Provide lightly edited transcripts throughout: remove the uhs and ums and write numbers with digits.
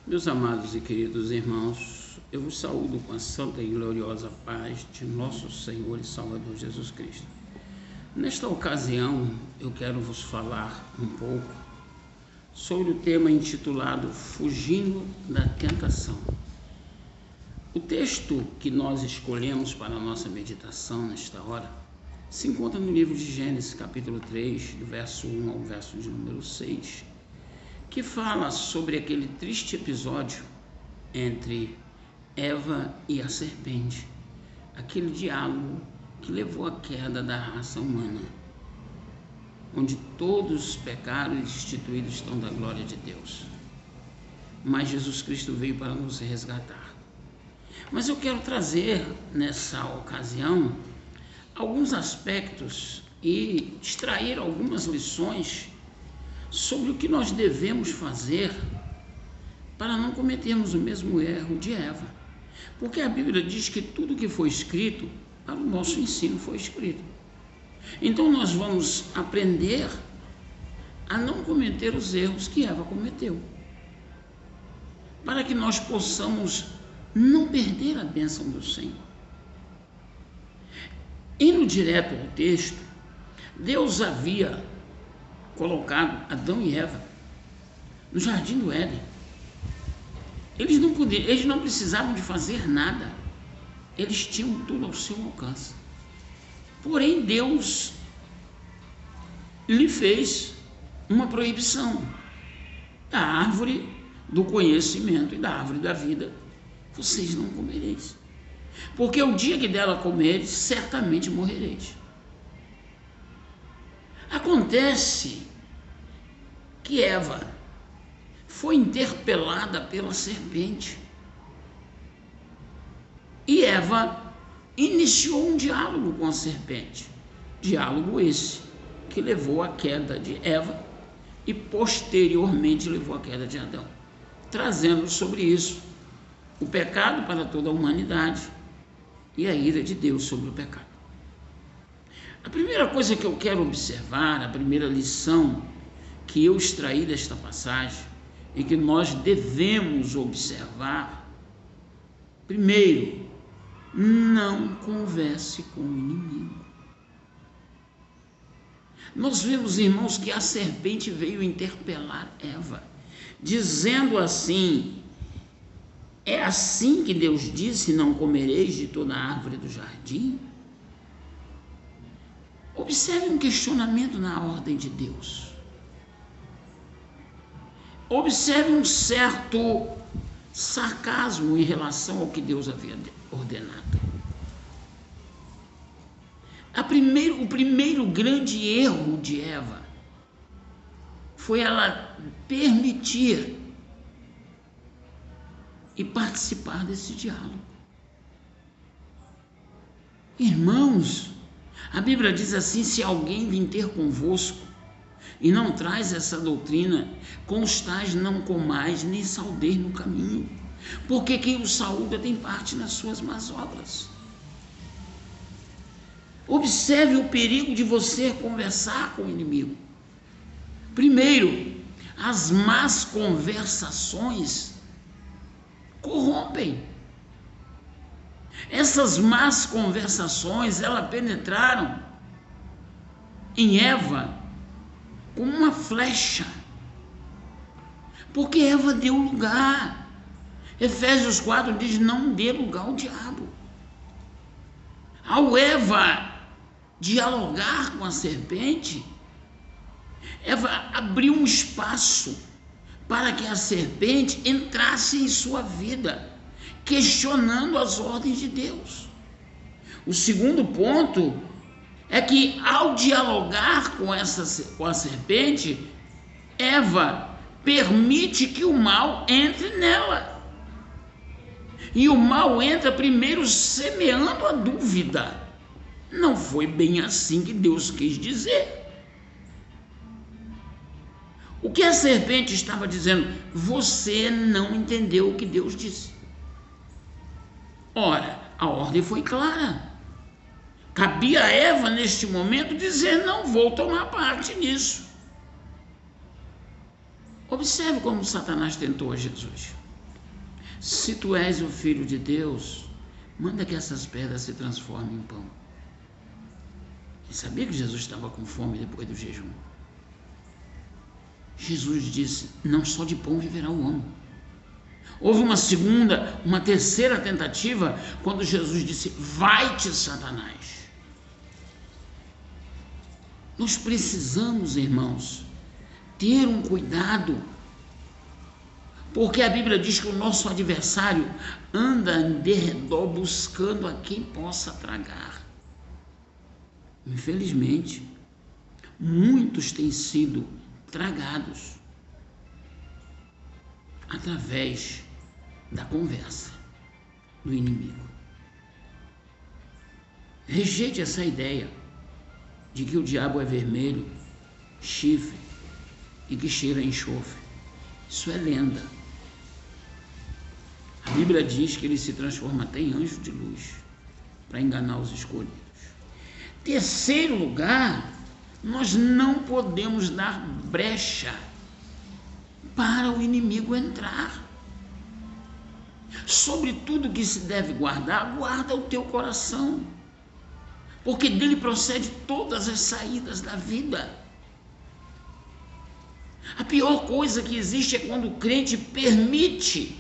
Meus amados e queridos irmãos, eu vos saúdo com a santa e gloriosa paz de nosso Senhor e Salvador Jesus Cristo. Nesta ocasião, eu quero vos falar um pouco sobre o tema intitulado Fugindo da Tentação. O texto que nós escolhemos para a nossa meditação nesta hora se encontra no livro de Gênesis, capítulo 3, do verso 1 ao verso de número 6, que fala sobre aquele triste episódio entre Eva e a serpente, aquele diálogo que levou à queda da raça humana, onde todos pecaram e destituídos estão da glória de Deus. Mas Jesus Cristo veio para nos resgatar. Mas eu quero trazer nessa ocasião alguns aspectos e extrair algumas lições sobre o que nós devemos fazer para não cometermos o mesmo erro de Eva. Porque a Bíblia diz que tudo que foi escrito para o nosso ensino foi escrito. Então nós vamos aprender a não cometer os erros que Eva cometeu, para que nós possamos não perder a bênção do Senhor. Indo direto ao texto, Deus havia colocado Adão e Eva no jardim do Éden. Eles não precisavam de fazer nada, eles tinham tudo ao seu alcance. Porém, Deus lhe fez uma proibição: da árvore do conhecimento e da árvore da vida vocês não comereis, porque o dia que dela comereis, certamente morrereis. Acontece que Eva foi interpelada pela serpente e Eva iniciou um diálogo com a serpente, diálogo esse que levou à queda de Eva e posteriormente levou à queda de Adão, trazendo sobre isso o pecado para toda a humanidade e a ira de Deus sobre o pecado. A primeira coisa que eu quero observar, a primeira lição que eu extraí desta passagem e que nós devemos observar: primeiro, não converse com o inimigo. Nós vemos, irmãos, que a serpente veio interpelar Eva, dizendo assim: é assim que Deus disse, não comereis de toda a árvore do jardim? Observe um questionamento na ordem de Deus. Observe um certo sarcasmo em relação ao que Deus havia ordenado. O primeiro grande erro de Eva foi ela permitir e participar desse diálogo. Irmãos, a Bíblia diz assim: se alguém vir ter convosco e não traz essa doutrina, com os tais não comais, nem saudeis no caminho, porque quem o saúda tem parte nas suas más obras. Observe o perigo de você conversar com o inimigo. Primeiro, as más conversações corrompem. Essas más conversações, elas penetraram em Eva como uma flecha, porque Eva deu lugar. Efésios 4 diz: não dê lugar ao diabo. Ao Eva dialogar com a serpente, Eva abriu um espaço para que a serpente entrasse em sua vida, questionando as ordens de Deus. O segundo ponto é que, ao dialogar com a serpente, Eva permite que o mal entre nela. E o mal entra primeiro semeando a dúvida. Não foi bem assim que Deus quis dizer. O que a serpente estava dizendo? Você não entendeu o que Deus disse. Ora, a ordem foi clara. Cabia a Eva, neste momento, dizer: não vou tomar parte nisso. Observe como Satanás tentou a Jesus. Se tu és o Filho de Deus, manda que essas pedras se transformem em pão. E sabia que Jesus estava com fome depois do jejum? Jesus disse, não só de pão viverá o homem. Houve uma segunda, uma terceira tentativa, quando Jesus disse, vai-te, Satanás. Nós precisamos, irmãos, ter um cuidado, porque a Bíblia diz que o nosso adversário anda em derredor buscando a quem possa tragar. Infelizmente, muitos têm sido tragados através da conversa do inimigo. Rejeite essa ideia de que o diabo é vermelho, chifre e que cheira a enxofre. Isso é lenda. A Bíblia diz que ele se transforma até em anjo de luz para enganar os escolhidos. Terceiro lugar, nós não podemos dar brecha para o inimigo entrar. Sobre tudo que se deve guardar, guarda o teu coração, porque dele procede todas as saídas da vida. A pior coisa que existe é quando o crente permite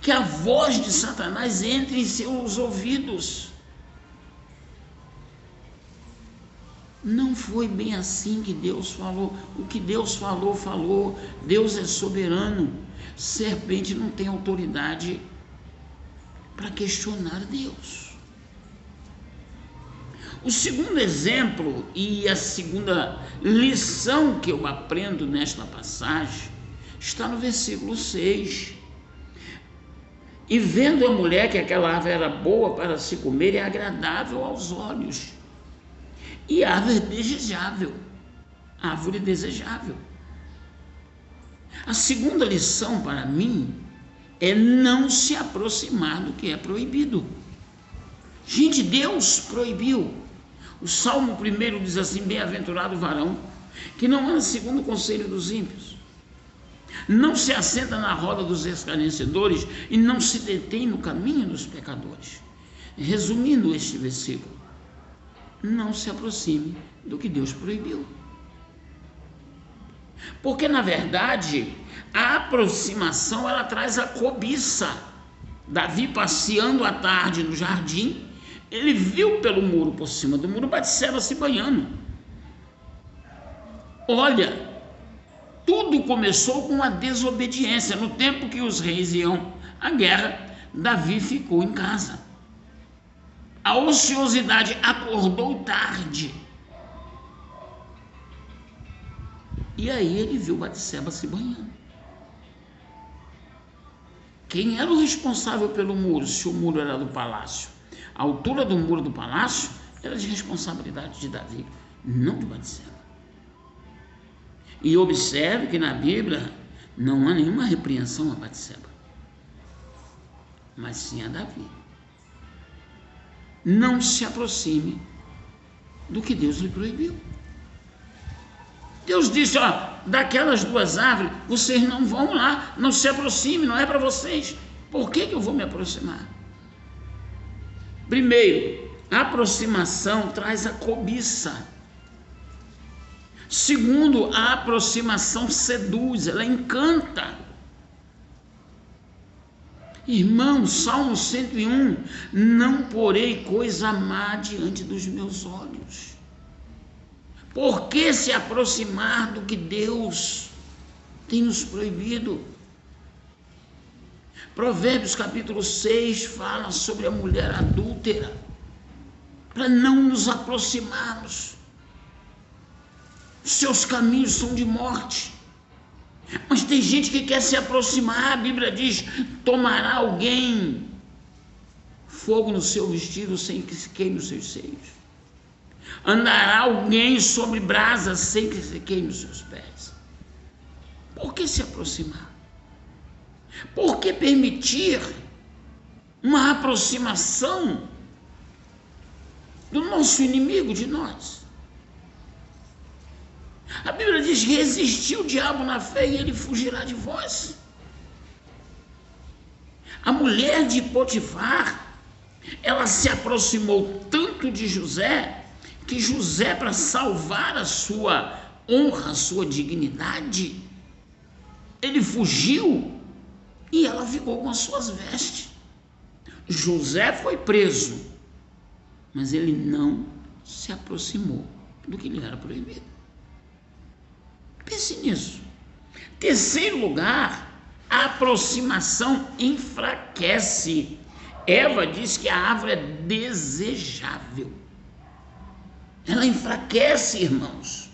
que a voz de Satanás entre em seus ouvidos. Não foi bem assim que Deus falou. O que Deus falou, falou. Deus é soberano. Serpente não tem autoridade para questionar Deus. O segundo exemplo e a segunda lição que eu aprendo nesta passagem está no versículo 6. E vendo a mulher que aquela árvore era boa para se comer e agradável aos olhos, e árvore desejável. A segunda lição para mim é não se aproximar do que é proibido. Gente, Deus proibiu. O Salmo 1 diz assim, bem-aventurado o varão que não anda segundo o conselho dos ímpios, não se assenta na roda dos escarnecedores e não se detém no caminho dos pecadores. Resumindo este versículo, não se aproxime do que Deus proibiu. Porque, na verdade, a aproximação, ela traz a cobiça. Davi, passeando à tarde no jardim, ele viu pelo muro, por cima do muro, Batseba se banhando. Olha, tudo começou com a desobediência. No tempo que os reis iam à guerra, Davi ficou em casa. A ociosidade, acordou tarde. E aí ele viu Batseba se banhando. Quem era o responsável pelo muro, se o muro era do palácio? A altura do muro do palácio era de responsabilidade de Davi, não de Batseba. E observe que na Bíblia não há nenhuma repreensão a Batseba, mas sim a Davi. Não se aproxime do que Deus lhe proibiu. Deus disse, daquelas duas árvores, vocês não vão lá, não se aproximem, não é para vocês. Por que eu vou me aproximar? Primeiro, a aproximação traz a cobiça. Segundo, a aproximação seduz, ela encanta. Irmão, Salmo 101, não porei coisa má diante dos meus olhos. Por que se aproximar do que Deus tem nos proibido? Provérbios capítulo 6 fala sobre a mulher adúltera, para não nos aproximarmos. Seus caminhos são de morte. Mas tem gente que quer se aproximar. A Bíblia diz, tomará alguém fogo no seu vestido sem que se queime os seus seios. Andará alguém sobre brasas sem que se queime os seus pés. Por que se aproximar? Por que permitir uma aproximação do nosso inimigo de nós? A Bíblia diz, resistir o diabo na fé e ele fugirá de vós. A mulher de Potifar, ela se aproximou tanto de José, que José, para salvar a sua honra, a sua dignidade, ele fugiu e ela ficou com as suas vestes. José foi preso, mas ele não se aproximou do que lhe era proibido. Pense nisso. Terceiro lugar, a aproximação enfraquece. Eva diz que a árvore é desejável. Ela enfraquece, irmãos.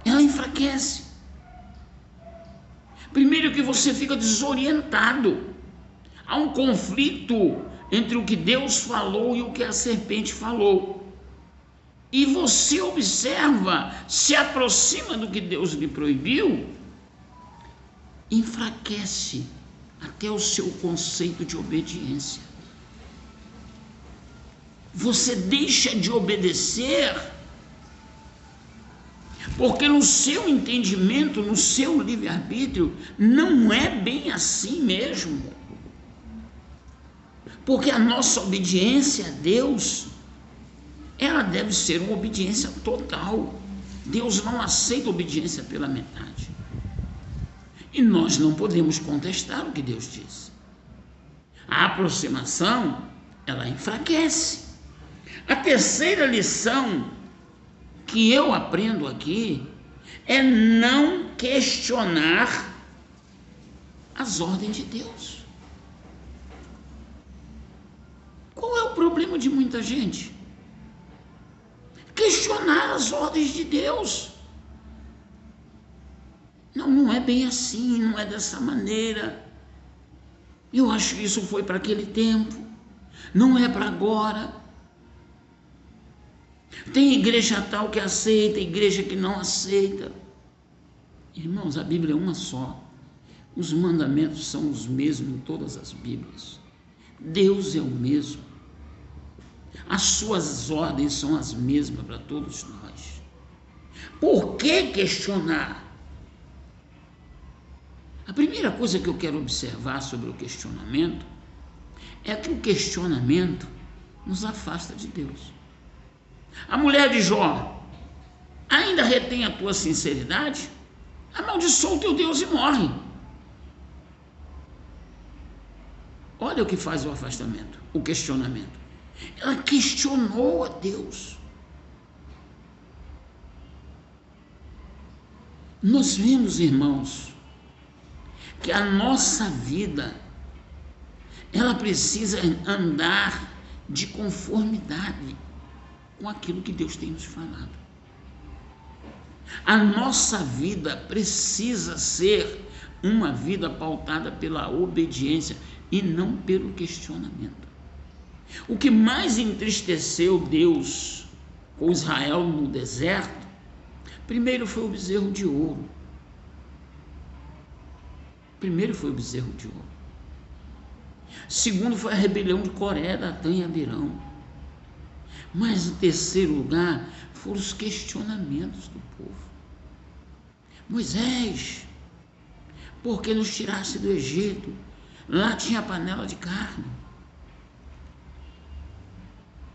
Ela enfraquece. Primeiro que você fica desorientado. Há um conflito entre o que Deus falou e o que a serpente falou. E você observa, se aproxima do que Deus lhe proibiu, enfraquece até o seu conceito de obediência. Você deixa de obedecer, porque no seu entendimento, no seu livre-arbítrio, não é bem assim mesmo. Porque a nossa obediência a Deus, ela deve ser uma obediência total. Deus não aceita obediência pela metade. E nós não podemos contestar o que Deus diz. A aproximação, ela enfraquece. A terceira lição que eu aprendo aqui é não questionar as ordens de Deus. Qual é o problema de muita gente? Questionar as ordens de Deus. Não é bem assim, não é dessa maneira. Eu acho que isso foi para aquele tempo, não é para agora. Tem igreja tal que aceita, igreja que não aceita. Irmãos, a Bíblia é uma só. Os mandamentos são os mesmos em todas as Bíblias. Deus é o mesmo. As suas ordens são as mesmas para todos nós. Por que questionar? A primeira coisa que eu quero observar sobre o questionamento é que o questionamento nos afasta de Deus. A mulher de Jó ainda retém a tua sinceridade? Amaldiçoa o teu Deus e morre. Olha o que faz o afastamento, o questionamento. Ela questionou a Deus. Nós vemos, irmãos, que a nossa vida, ela precisa andar de conformidade com aquilo que Deus tem nos falado. A nossa vida precisa ser uma vida pautada pela obediência e não pelo questionamento. O que mais entristeceu Deus com Israel no deserto, primeiro foi o bezerro de ouro. Segundo foi a rebelião de Coré, Datã e Abirão. Mas em terceiro lugar foram os questionamentos do povo. Moisés, por que nos tiraste do Egito? Lá tinha panela de carne.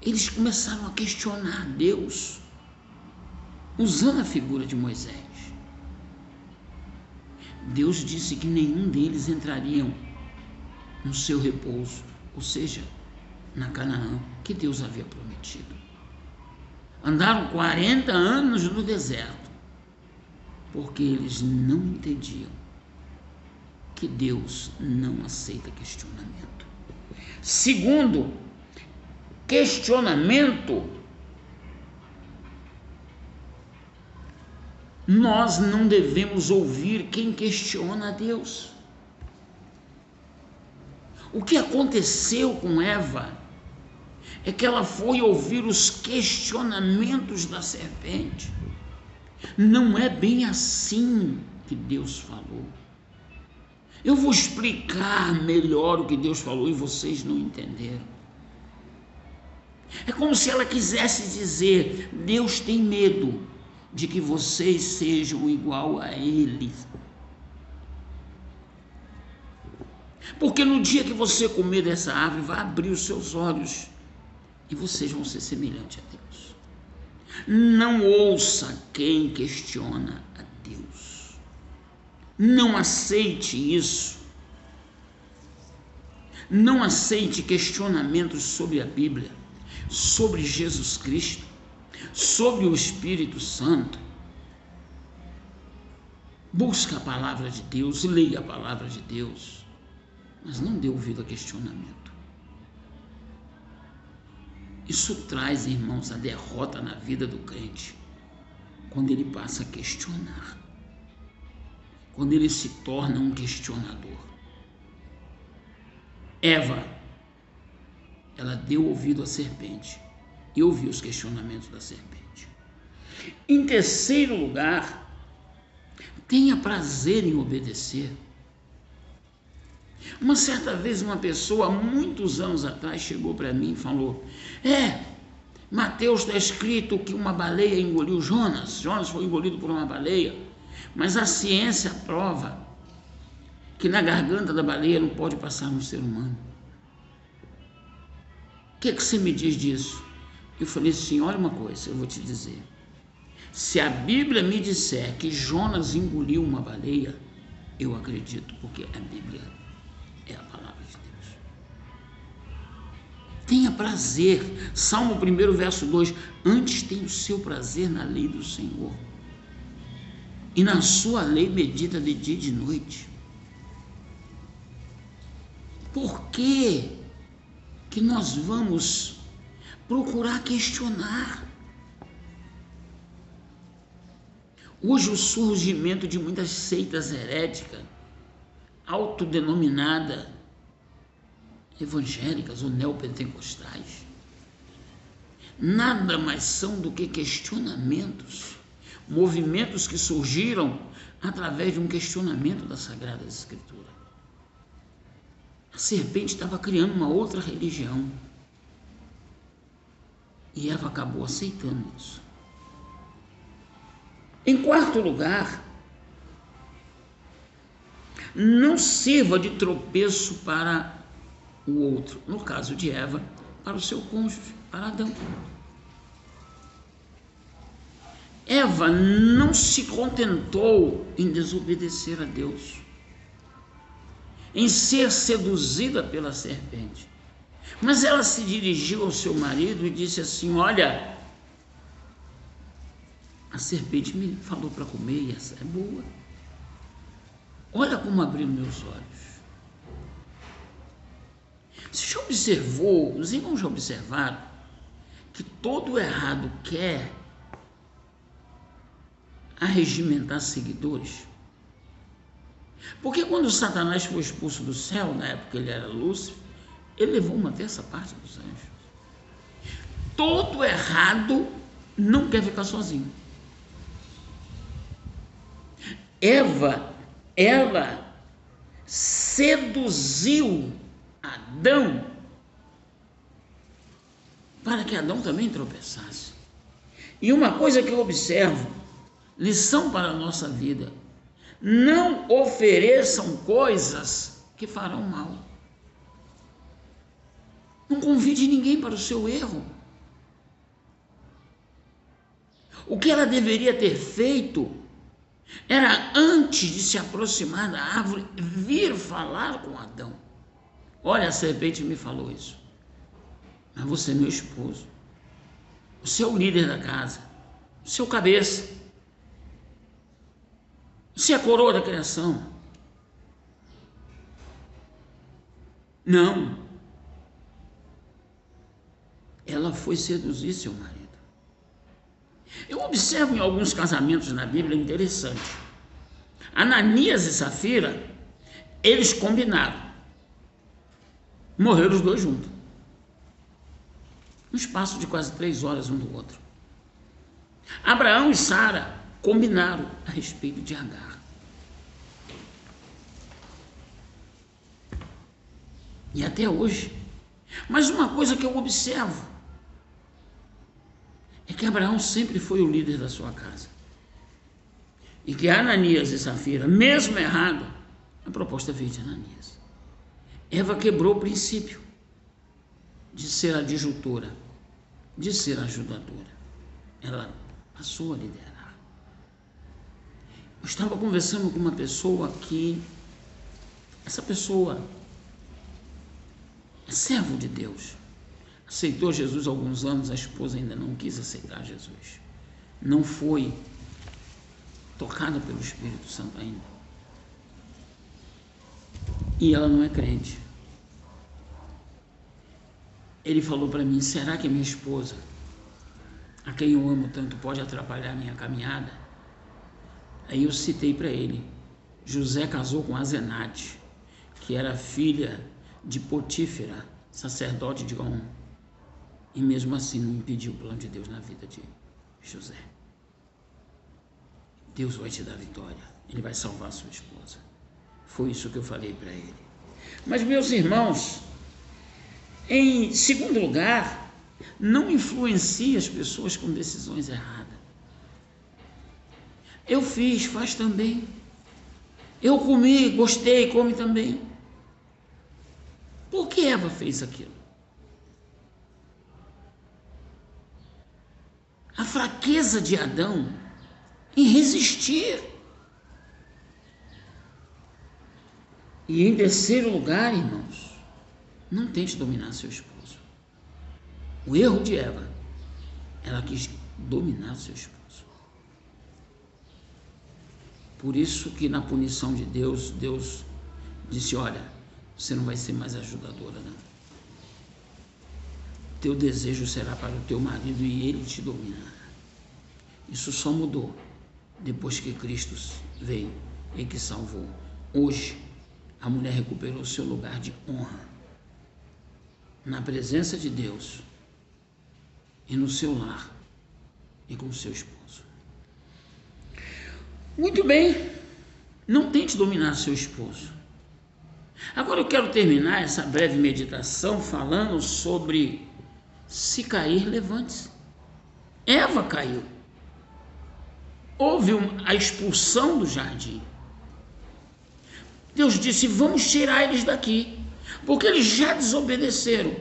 Eles começaram a questionar Deus, usando a figura de Moisés. Deus disse que nenhum deles entrariam no seu repouso, ou seja, na Canaã, que Deus havia prometido. Andaram 40 anos no deserto, porque eles não entendiam que Deus não aceita questionamento. Segundo, questionamento, nós não devemos ouvir quem questiona a Deus. O que aconteceu com Eva é que ela foi ouvir os questionamentos da serpente. Não é bem assim que Deus falou. Eu vou explicar melhor o que Deus falou e vocês não entenderam. É como se ela quisesse dizer: Deus tem medo de que vocês sejam igual a Ele. Porque no dia que você comer dessa árvore, vai abrir os seus olhos e vocês vão ser semelhantes a Deus. Não ouça quem questiona a Deus. Não aceite isso. Não aceite questionamentos sobre a Bíblia, sobre Jesus Cristo, sobre o Espírito Santo. Busque a palavra de Deus, leia a palavra de Deus, mas não dê ouvido a questionamento. Isso traz, irmãos, a derrota na vida do crente, quando ele passa a questionar, quando ele se torna um questionador. Eva, ela deu ouvido à serpente e ouviu os questionamentos da serpente. Em terceiro lugar, tenha prazer em obedecer. Uma certa vez uma pessoa, há muitos anos atrás, chegou para mim e falou: Mateus está escrito que uma baleia engoliu Jonas. Jonas foi engolido por uma baleia, mas a ciência prova que na garganta da baleia não pode passar um ser humano. O que você me diz disso? Eu falei assim: olha uma coisa, eu vou te dizer. Se a Bíblia me disser que Jonas engoliu uma baleia, eu acredito, porque a Bíblia é a palavra de Deus. Tenha prazer. Salmo 1, verso 2: antes tem o seu prazer na lei do Senhor, e na sua lei medita de dia e de noite. Por que nós vamos procurar questionar? Hoje o surgimento de muitas seitas heréticas, autodenominadas evangélicas ou neopentecostais, nada mais são do que questionamentos, movimentos que surgiram através de um questionamento das Sagradas Escrituras. A serpente estava criando uma outra religião e Eva acabou aceitando isso. Em quarto lugar, não sirva de tropeço para o outro, no caso de Eva, para o seu cônjuge, para Adão. Eva não se contentou em desobedecer a Deus, em ser seduzida pela serpente, mas ela se dirigiu ao seu marido e disse assim: olha, a serpente me falou para comer e essa é boa. Olha como abriu meus olhos. Você já observou, os irmãos já observaram, que todo errado quer arregimentar seguidores? Porque quando Satanás foi expulso do céu, na época ele era Lúcifer, ele levou uma terça parte dos anjos. Todo errado não quer ficar sozinho. Eva, ela seduziu Adão para que Adão também tropeçasse. E uma coisa que eu observo, lição para a nossa vida: não ofereçam coisas que farão mal. Não convide ninguém para o seu erro. O que ela deveria ter feito era, antes de se aproximar da árvore, vir falar com Adão. Olha, a serpente me falou isso, mas você é meu esposo, você é o líder da casa, você é o cabeça, você é a coroa da criação. Não. Ela foi seduzir seu marido. Eu observo em alguns casamentos na Bíblia interessante. Ananias e Safira, eles combinaram. Morreram os dois juntos. No espaço de quase 3 horas um do outro. Abraão e Sara combinaram a respeito de Agar. E até hoje. Mas uma coisa que eu observo é que Abraão sempre foi o líder da sua casa. E que Ananias e Safira, mesmo errado, a proposta veio de Ananias. Eva quebrou o princípio de ser a disjuntora, de ser a ajudadora. Ela passou a liderar. Eu estava conversando com uma pessoa que, essa pessoa é servo de Deus. Aceitou Jesus há alguns anos, a esposa ainda não quis aceitar Jesus. Não foi tocada pelo Espírito Santo ainda. E ela não é crente. Ele falou para mim, será que minha esposa, a quem eu amo tanto, pode atrapalhar a minha caminhada? Aí eu citei para ele, José casou com Azenate, que era filha de Potífera, sacerdote de On. E mesmo assim não impediu o plano de Deus na vida de José. Deus vai te dar vitória. Ele vai salvar a sua esposa. Foi isso que eu falei para ele. Mas, meus irmãos, em segundo lugar, não influencie as pessoas com decisões erradas. Eu fiz, faz também. Eu comi, gostei, come também. Por que Eva fez aquilo? A fraqueza de Adão em resistir. E em terceiro lugar, irmãos, não tente dominar seu esposo. O erro de Eva, ela quis dominar seu esposo. Por isso que na punição de Deus, Deus disse, olha, você não vai ser mais ajudadora, não. Teu desejo será para o teu marido e ele te dominará. Isso só mudou depois que Cristo veio e que salvou. Hoje, a mulher recuperou seu lugar de honra na presença de Deus e no seu lar e com o seu esposo. Muito bem, não tente dominar seu esposo. Agora eu quero terminar essa breve meditação falando sobre se cair, levante-se. Eva caiu. Houve a expulsão do jardim. Deus disse, vamos tirar eles daqui, porque eles já desobedeceram.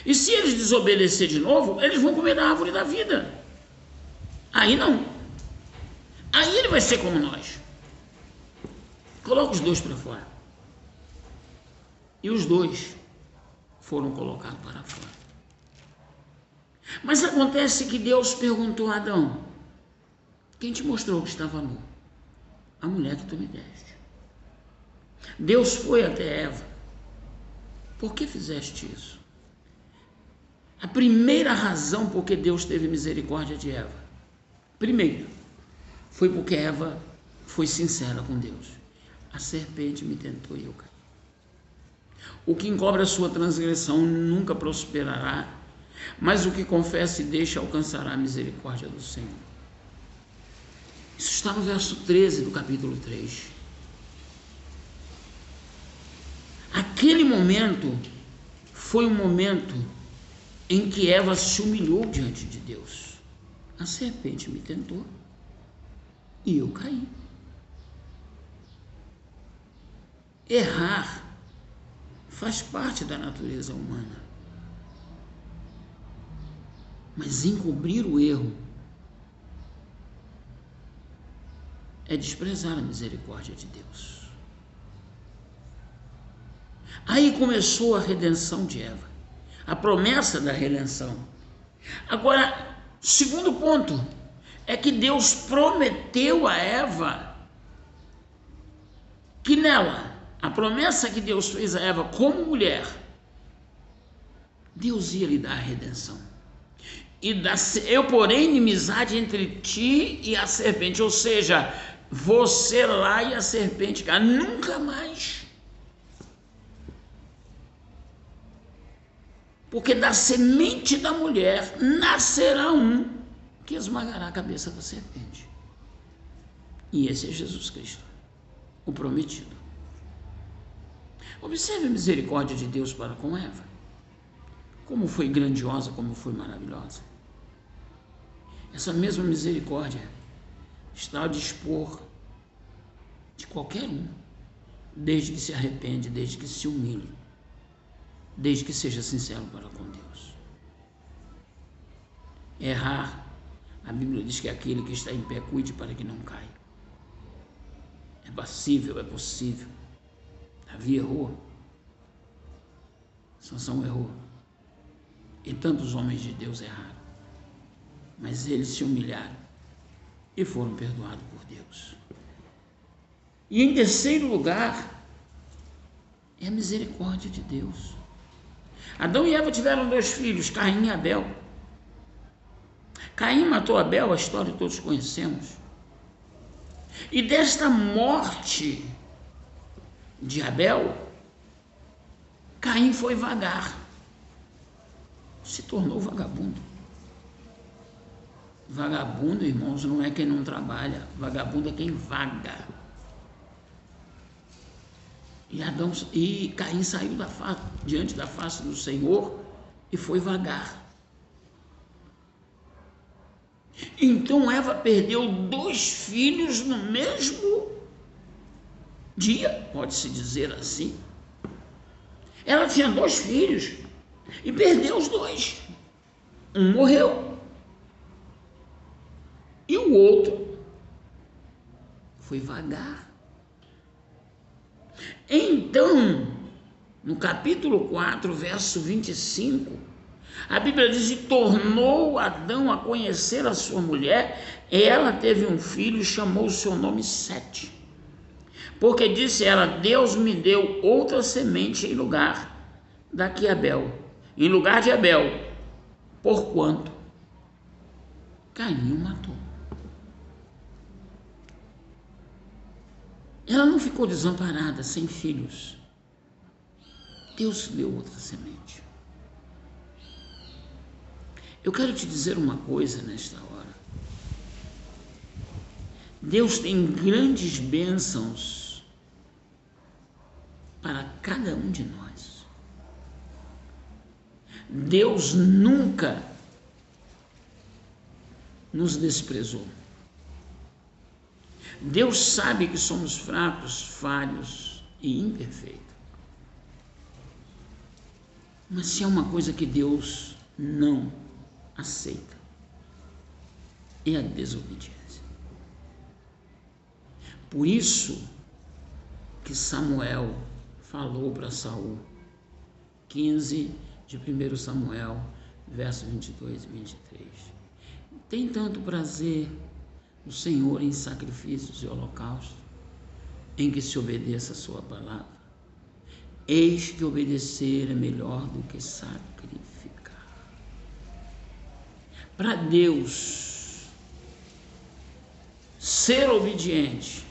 E se eles desobedecer de novo, eles vão comer da árvore da vida. Aí não. Aí ele vai ser como nós. Coloca os dois para fora. E os dois foram colocados para fora. Mas acontece que Deus perguntou a Adão, quem te mostrou que estava nu? A mulher que tu me deste. Deus foi até Eva. Por que fizeste isso? A primeira razão por que Deus teve misericórdia de Eva, primeiro, foi porque Eva foi sincera com Deus. A serpente me tentou e eu caí. O que encobre a sua transgressão nunca prosperará, mas o que confessa e deixa alcançará a misericórdia do Senhor. Isso está no verso 13 do capítulo 3. Aquele momento foi um momento em que Eva se humilhou diante de Deus. A serpente me tentou e eu caí. Errar faz parte da natureza humana. Mas encobrir o erro é desprezar a misericórdia de Deus. Aí começou a redenção de Eva, a promessa da redenção. Agora, segundo ponto, é que Deus prometeu a Eva que nela, a promessa que Deus fez a Eva como mulher, Deus ia lhe dar a redenção. Eu porém inimizade entre ti e a serpente, ou seja, você lá e a serpente cá, nunca mais. Porque da semente da mulher nascerá um que esmagará a cabeça da serpente. E esse é Jesus Cristo, o prometido. Observe a misericórdia de Deus para com Eva. Como foi grandiosa, como foi maravilhosa. Essa mesma misericórdia está a dispor de qualquer um desde que se arrepende, desde que se humilhe, desde que seja sincero para com Deus. Errar, a Bíblia diz que aquele que está em pé cuide para que não caia. É passível, é possível. Davi errou, Sansão errou, e tantos homens de Deus erraram, mas eles se humilharam e foram perdoados por Deus. E em terceiro lugar, é a misericórdia de Deus. Adão e Eva tiveram 2 filhos, Caim e Abel. Caim matou Abel, a história todos conhecemos. E desta morte de Abel, Caim foi vagar, se tornou vagabundo. Vagabundo, irmãos, não é quem não trabalha, vagabundo é quem vaga. E Caim saiu diante da face do Senhor e foi vagar. Então Eva perdeu 2 filhos no mesmo dia, pode-se dizer assim. Ela tinha 2 filhos e perdeu os 2. Um morreu e o outro foi vagar. Então, no capítulo 4, verso 25, a Bíblia diz: e tornou Adão a conhecer a sua mulher, e ela teve um filho e chamou o seu nome Sete. Porque disse ela: Deus me deu outra semente em lugar de Abel, porquanto Caim o matou. Ela não ficou desamparada, sem filhos. Deus deu outra semente. Eu quero te dizer uma coisa nesta hora. Deus tem grandes bênçãos para cada um de nós. Deus nunca nos desprezou. Deus sabe que somos fracos, falhos e imperfeitos. Mas se há uma coisa que Deus não aceita, é a desobediência. Por isso que Samuel falou para Saul, 15 de 1 Samuel, verso 22 e 23. Tem tanto prazer o Senhor em sacrifícios e holocaustos, em que se obedeça a sua palavra. Eis que obedecer é melhor do que sacrificar. Para Deus, ser obediente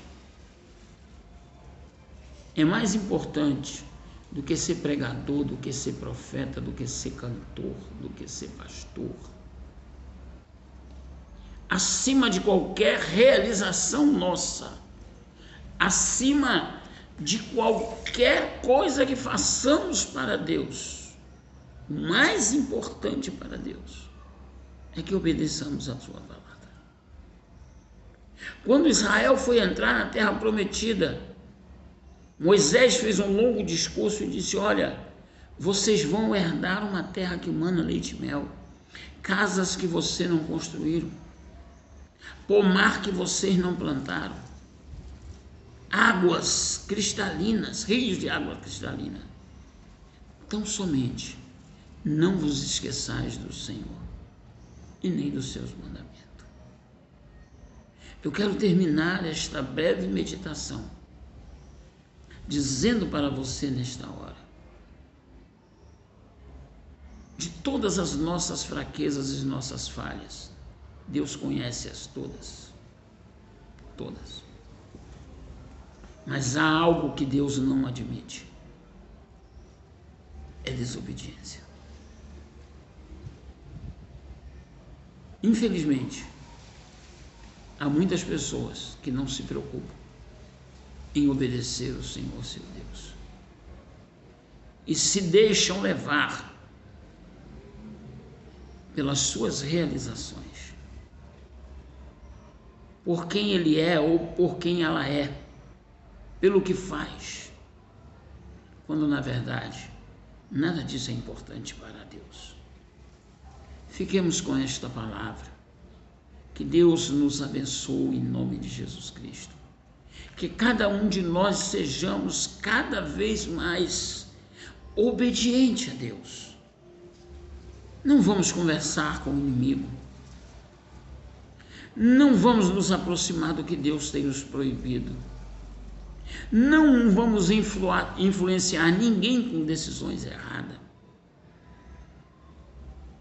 é mais importante do que ser pregador, do que ser profeta, do que ser cantor, do que ser pastor. Acima de qualquer realização nossa, acima de qualquer coisa que façamos para Deus, o mais importante para Deus é que obedeçamos a sua palavra. Quando Israel foi entrar na terra prometida, Moisés fez um longo discurso e disse: olha, vocês vão herdar uma terra que mana leite e mel, casas que vocês não construíram, pomar que vocês não plantaram, águas cristalinas, rios de água cristalina. Tão somente não vos esqueçais do Senhor e nem dos seus mandamentos. Eu quero terminar esta breve meditação dizendo para você nesta hora: de todas as nossas fraquezas e nossas falhas, Deus conhece-as todas. Todas. Mas há algo que Deus não admite: é desobediência. Infelizmente, há muitas pessoas que não se preocupam em obedecer o Senhor seu Deus e se deixam levar pelas suas realizações, por quem ele é ou por quem ela é, pelo que faz, quando na verdade nada disso é importante para Deus. Fiquemos com esta palavra. Que Deus nos abençoe em nome de Jesus Cristo. Que cada um de nós sejamos cada vez mais obediente a Deus. Não vamos conversar com o inimigo. Não vamos nos aproximar do que Deus tem nos proibido. Não vamos influenciar ninguém com decisões erradas.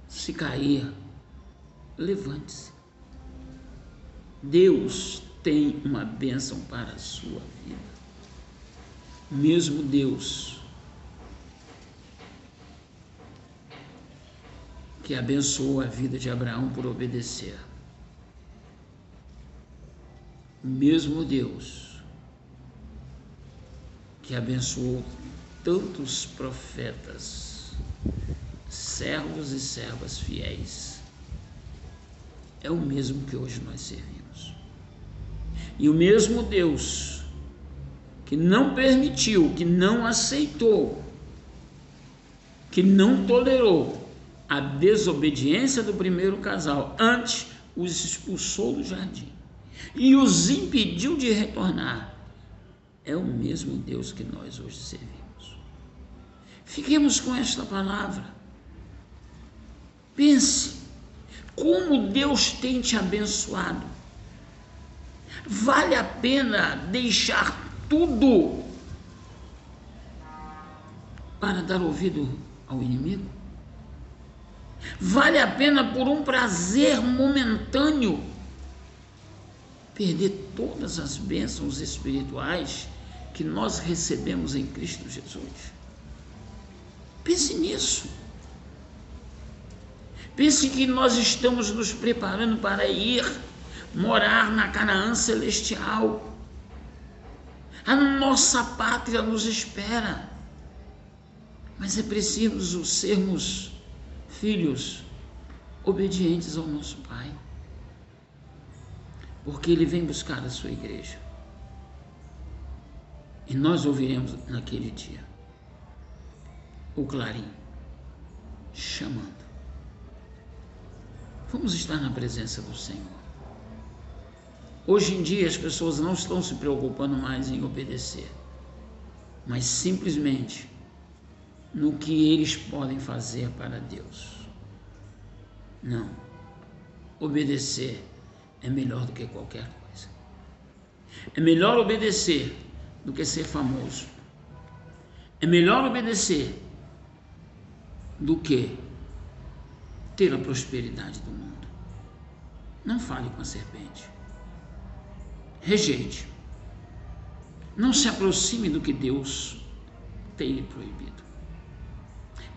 Se cair, levante-se. Deus tem uma bênção para a sua vida. Mesmo Deus que abençoou a vida de Abraão por obedecer. Mesmo Deus que abençoou tantos profetas, servos e servas fiéis, é o mesmo que hoje nós servimos. E o mesmo Deus que não permitiu, que não aceitou, que não tolerou a desobediência do primeiro casal, antes os expulsou do jardim e os impediu de retornar, é o mesmo Deus que nós hoje servimos. Fiquemos com esta palavra. Pense como Deus tem te abençoado. Vale a pena deixar tudo para dar ouvido ao inimigo? Vale a pena, por um prazer momentâneo, perder todas as bênçãos espirituais que nós recebemos em Cristo Jesus? Pense nisso. Pense que nós estamos nos preparando para ir morar na Canaã celestial. A nossa pátria nos espera. Mas é preciso sermos filhos obedientes ao nosso Pai, porque Ele vem buscar a sua igreja. E nós ouviremos naquele dia o clarim chamando. Vamos estar na presença do Senhor. Hoje em dia as pessoas não estão se preocupando mais em obedecer, mas simplesmente no que eles podem fazer para Deus. Não. Obedecer é melhor do que qualquer coisa. É melhor obedecer do que ser famoso. É melhor obedecer do que ter a prosperidade do mundo. Não fale com a serpente. Rejeite. Não se aproxime do que Deus tem lhe proibido.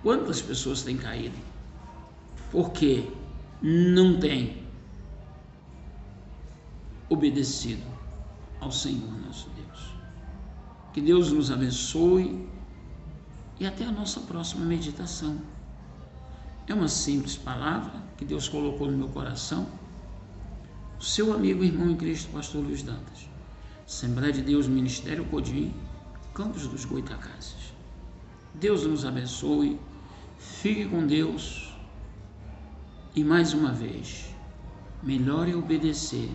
Quantas pessoas têm caído porque não têm obedecido ao Senhor nosso Deus? Que Deus nos abençoe e até a nossa próxima meditação. É uma simples palavra que Deus colocou no meu coração. O seu amigo e irmão em Cristo, pastor Luiz Dantas. Assembleia de Deus, Ministério Codim, Campos dos Goitacazes. Deus nos abençoe, fique com Deus e mais uma vez, melhor é obedecer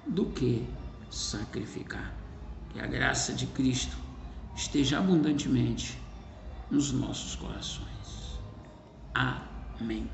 do que sacrificar. Que a graça de Cristo esteja abundantemente nos nossos corações. Amém.